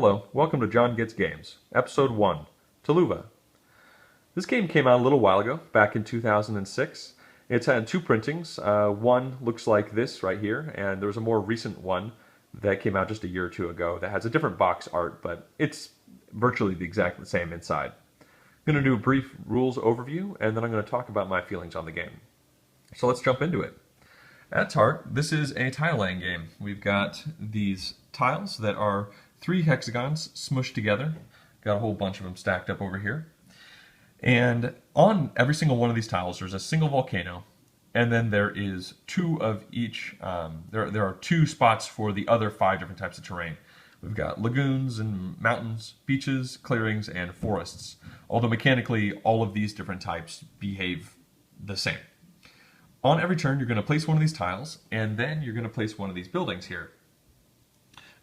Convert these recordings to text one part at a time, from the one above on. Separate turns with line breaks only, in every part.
Hello, welcome to John Gets Games, Episode 1, Taluva. This game came out a little while ago, back in 2006. It's had two printings. One looks like this right here, and there's a more recent one that came out just a year or two ago that has a different box art, but it's virtually the exact same inside. I'm going to do a brief rules overview, and then I'm going to talk about my feelings on the game. So let's jump into it. At its heart, this is a tile laying game. We've got these tiles that are 3 hexagons smushed together. Got a whole bunch of them stacked up over here. And on every single one of these tiles, there's a single volcano, and then there is 2 of each. There are 2 spots for the other 5 different types of terrain. We've got lagoons and mountains, beaches, clearings, and forests. Although mechanically, all of these different types behave the same. On every turn, you're going to place one of these tiles, and then you're going to place one of these buildings here.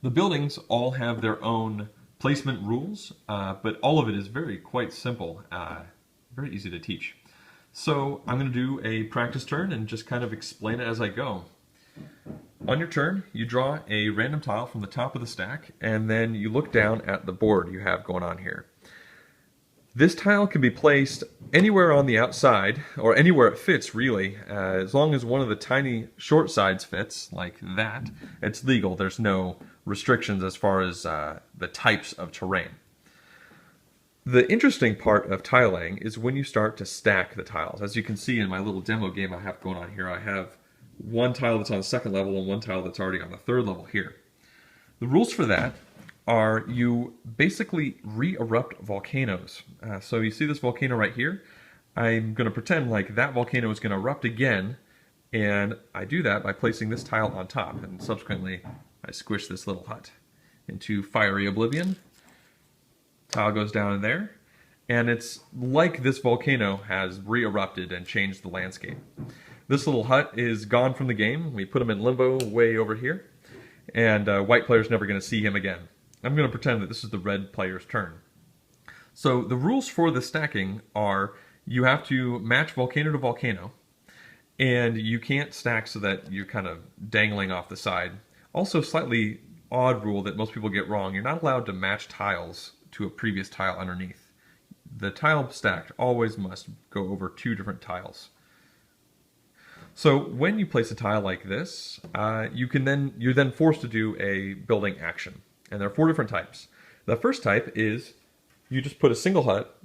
The buildings all have their own placement rules, but all of it is quite simple, very easy to teach. So I'm going to do a practice turn and just kind of explain it as I go. On your turn, you draw a random tile from the top of the stack, and then you look down at the board you have going on here. This tile can be placed anywhere on the outside, or anywhere it fits really, as long as one of the tiny short sides fits, like that, it's legal. There's no restrictions as far as the types of terrain. The interesting part of tile laying is when you start to stack the tiles. As you can see in my little demo game I have going on here, I have one tile that's on the 2nd level and one tile that's already on the 3rd level here. The rules for that are you basically re-erupt volcanoes. So you see this volcano right here? I'm going to pretend like that volcano is going to erupt again, and I do that by placing this tile on top, and subsequently I squish this little hut into fiery oblivion. Tile goes down in there, and it's like this volcano has re-erupted and changed the landscape. This little hut is gone from the game. We put him in limbo way over here, and white player's never going to see him again. I'm going to pretend that this is the red player's turn. So the rules for the stacking are you have to match volcano to volcano, and you can't stack so that you're kind of dangling off the side. Also, slightly odd rule that most people get wrong, you're not allowed to match tiles to a previous tile underneath. The tile stacked always must go over 2 different tiles. So when you place a tile like this, you're then forced to do a building action. And there are 4 different types. The first type is you just put a single hut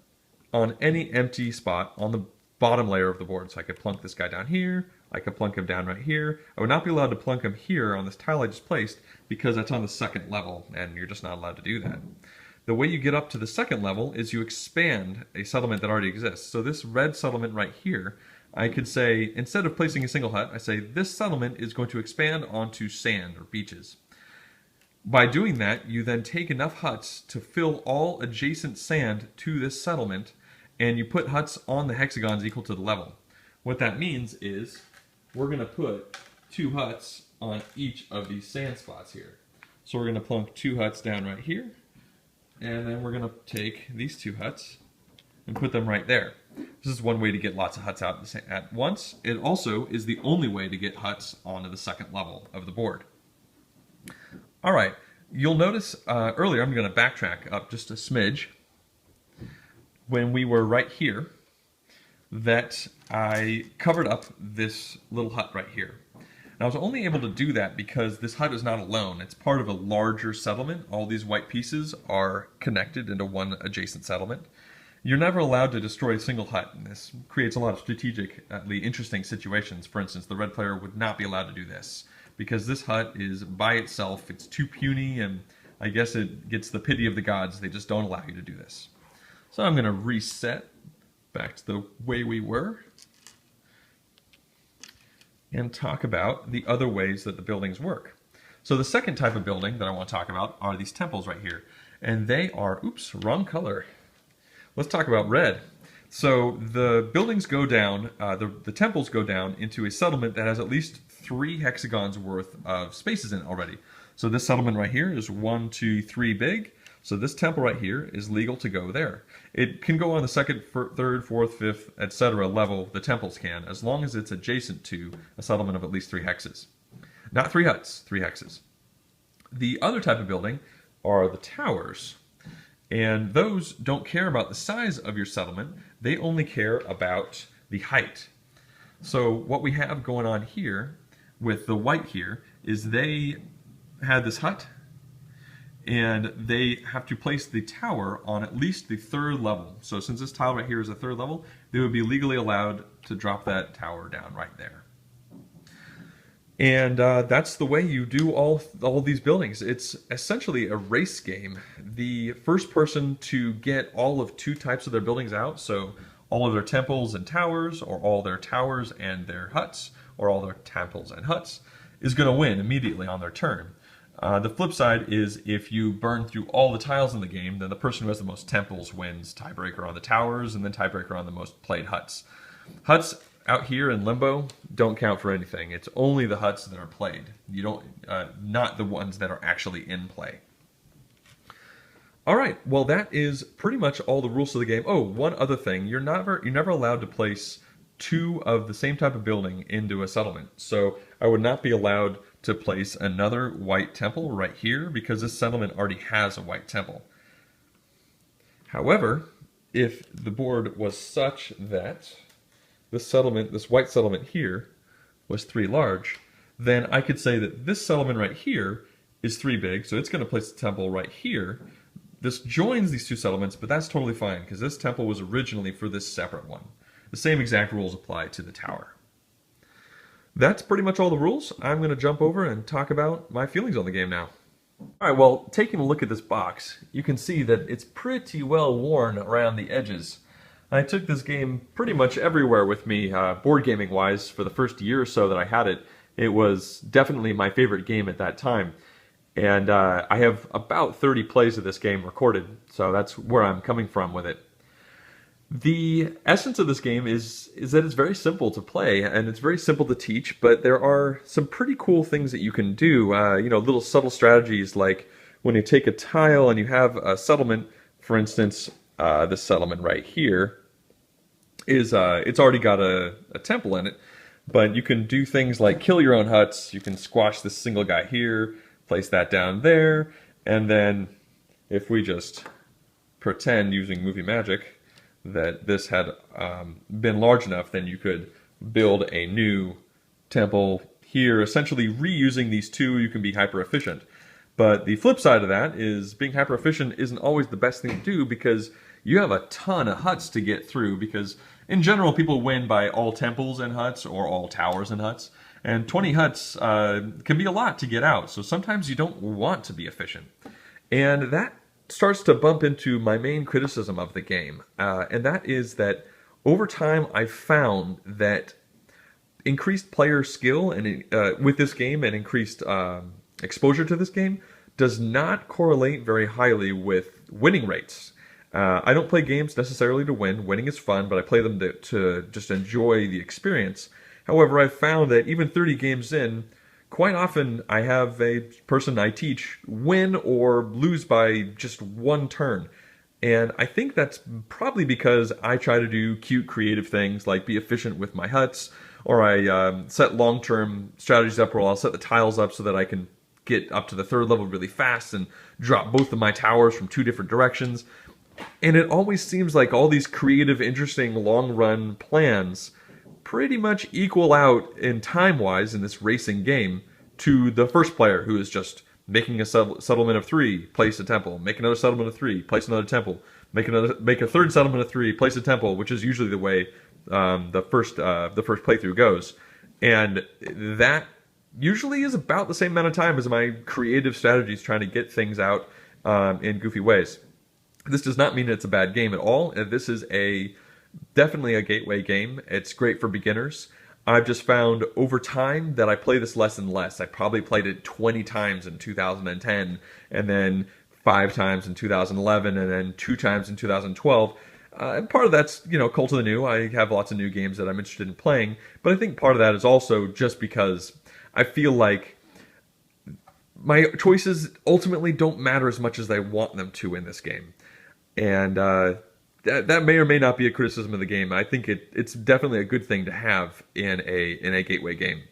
on any empty spot on the bottom layer of the board. So I could plunk this guy down here, I could plunk him down right here. I would not be allowed to plunk him here on this tile I just placed because that's on the 2nd level and you're just not allowed to do that. The way you get up to the 2nd level is you expand a settlement that already exists. So this red settlement right here, I could say, instead of placing a single hut, I say this settlement is going to expand onto sand or beaches. By doing that, you then take enough huts to fill all adjacent sand to this settlement, and you put huts on the hexagons equal to the level. What that means is we're going to put 2 huts on each of these sand spots here. So we're going to plunk 2 huts down right here, and then we're going to take these 2 huts and put them right there. This is one way to get lots of huts out at once. It also is the only way to get huts onto the 2nd level of the board. Alright, you'll notice earlier, I'm going to backtrack up just a smidge, when we were right here, that I covered up this little hut right here. And I was only able to do that because this hut is not alone. It's part of a larger settlement. All these white pieces are connected into one adjacent settlement. You're never allowed to destroy a single hut, and this creates a lot of strategically interesting situations. For instance, the red player would not be allowed to do this, because this hut is by itself, it's too puny, and I guess it gets the pity of the gods. They just don't allow you to do this. So I'm going to reset back to the way we were and talk about the other ways that the buildings work. So the second type of building that I want to talk about are these temples right here. And they are, oops, wrong color. Let's talk about red. So the buildings go down, the temples go down into a settlement that has at least 3 hexagons worth of spaces in it already. So this settlement right here is 1, 2, 3 big. So this temple right here is legal to go there. It can go on the 2nd, 3rd, 4th, 5th, etc. level, the temples can, as long as it's adjacent to a settlement of at least 3 hexes. Not 3 huts, 3 hexes. The other type of building are the towers. And those don't care about the size of your settlement, they only care about the height. So what we have going on here with the white here is they had this hut, and they have to place the tower on at least the third level. So since this tile right here is a third level, they would be legally allowed to drop that tower down right there. And that's the way you do all these buildings. It's essentially a race game. The first person to get all of two types of their buildings out, so all of their temples and towers, or all their towers and their huts, or all their temples and huts, is going to win immediately on their turn. The flip side is if you burn through all the tiles in the game, then the person who has the most temples wins tiebreaker on the towers, and then tiebreaker on the most played huts. Huts out here in Limbo don't count for anything. It's only the huts that are played. You don't, not the ones that are actually in play. All right, well that is pretty much all the rules of the game. Oh, one other thing: you're never allowed to place two of the same type of building into a settlement. So I would not be allowed to place another white temple right here because this settlement already has a white temple. However, if the board was such that this white settlement here was 3 large, then I could say that this settlement right here is 3 big, so it's going to place the temple right here. This joins these two settlements, but that's totally fine because this temple was originally for this separate one. The same exact rules apply to the tower. That's pretty much all the rules. I'm going to jump over and talk about my feelings on the game now. Alright, well, taking a look at this box, you can see that it's pretty well worn around the edges. I took this game pretty much everywhere with me, board gaming wise, for the first year or so that I had it. It was definitely my favorite game at that time. And I have about 30 plays of this game recorded, so that's where I'm coming from with it. The essence of this game is that it's very simple to play, and it's very simple to teach, but there are some pretty cool things that you can do, little subtle strategies like when you take a tile and you have a settlement, for instance, this settlement right here, it's already got a temple in it, but you can do things like kill your own huts, you can squash this single guy here, place that down there, and then if we just pretend using movie magic that this had been large enough, then you could build a new temple here. Essentially reusing these two, you can be hyper efficient. But the flip side of that is being hyper efficient isn't always the best thing to do because you have a ton of huts to get through, because in general people win by all temples and huts or all towers and huts, and 20 huts can be a lot to get out, so sometimes you don't want to be efficient. And that starts to bump into my main criticism of the game, and that is that over time I've found that increased player skill and with this game and increased exposure to this game does not correlate very highly with winning rates. I don't play games necessarily to win. Winning is fun, but I play them to just enjoy the experience. However, I've found that even 30 games in, quite often I have a person I teach win or lose by just one turn. And I think that's probably because I try to do cute, creative things like be efficient with my huts, or I set long-term strategies up where I'll set the tiles up so that I can get up to the 3rd level really fast and drop both of my towers from 2 different directions. And it always seems like all these creative, interesting, long-run plans pretty much equal out in time-wise in this racing game to the first player who is just making a settlement of 3, place a temple, make another settlement of 3, place another temple, make a 3rd settlement of 3, place a temple, which is usually the way the first playthrough goes. And that usually is about the same amount of time as my creative strategies trying to get things out in goofy ways. This does not mean it's a bad game at all. This is definitely a gateway game. It's great for beginners. I've just found over time that I play this less and less. I probably played it 20 times in 2010, and then 5 times in 2011, and then 2 times in 2012. And part of that's, Cult of the New. I have lots of new games that I'm interested in playing, but I think part of that is also just because I feel like my choices ultimately don't matter as much as I want them to in this game. And that may or may not be a criticism of the game. I think it's definitely a good thing to have in a gateway game.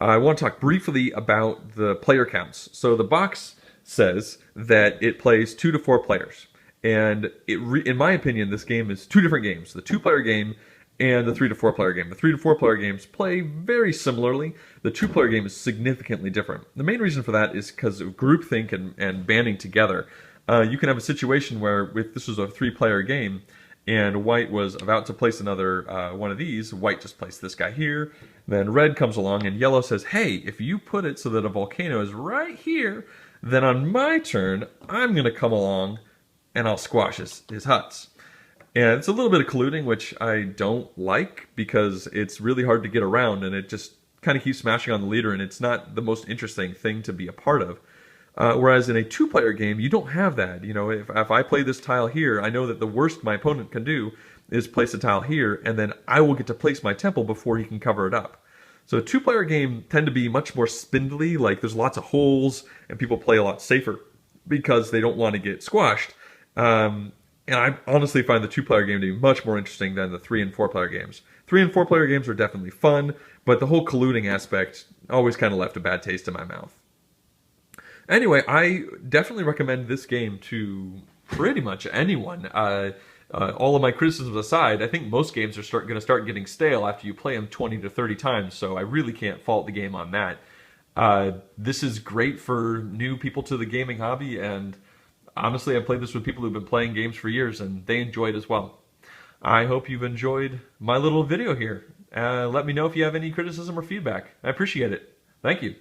I want to talk briefly about the player counts. So the box says that it plays 2 to 4 players. And in my opinion, this game is two different games: the 2-player game and the 3 to 4 player game. The 3 to 4 player games play very similarly. The 2-player game is significantly different. The main reason for that is because of groupthink and banding together. You can have a situation where, if this was a 3-player game and white was about to place another one of these, white just placed this guy here, then red comes along and yellow says, hey, if you put it so that a volcano is right here, then on my turn, I'm going to come along and I'll squash his huts. And it's a little bit of colluding, which I don't like, because it's really hard to get around and it just kind of keeps smashing on the leader, and it's not the most interesting thing to be a part of. Whereas in a 2-player game, you don't have that. You know, if I play this tile here, I know that the worst my opponent can do is place a tile here, and then I will get to place my temple before he can cover it up. So a 2-player game tend to be much more spindly, like there's lots of holes, and people play a lot safer because they don't want to get squashed. And I honestly find the 2-player game to be much more interesting than the 3 and 4-player games. 3 and 4-player games are definitely fun, but the whole colluding aspect always kind of left a bad taste in my mouth. Anyway, I definitely recommend this game to pretty much anyone. All of my criticisms aside, I think most games are going to start getting stale after you play them 20 to 30 times, so I really can't fault the game on that. This is great for new people to the gaming hobby, and honestly, I've played this with people who've been playing games for years, and they enjoy it as well. I hope you've enjoyed my little video here. Let me know if you have any criticism or feedback. I appreciate it. Thank you.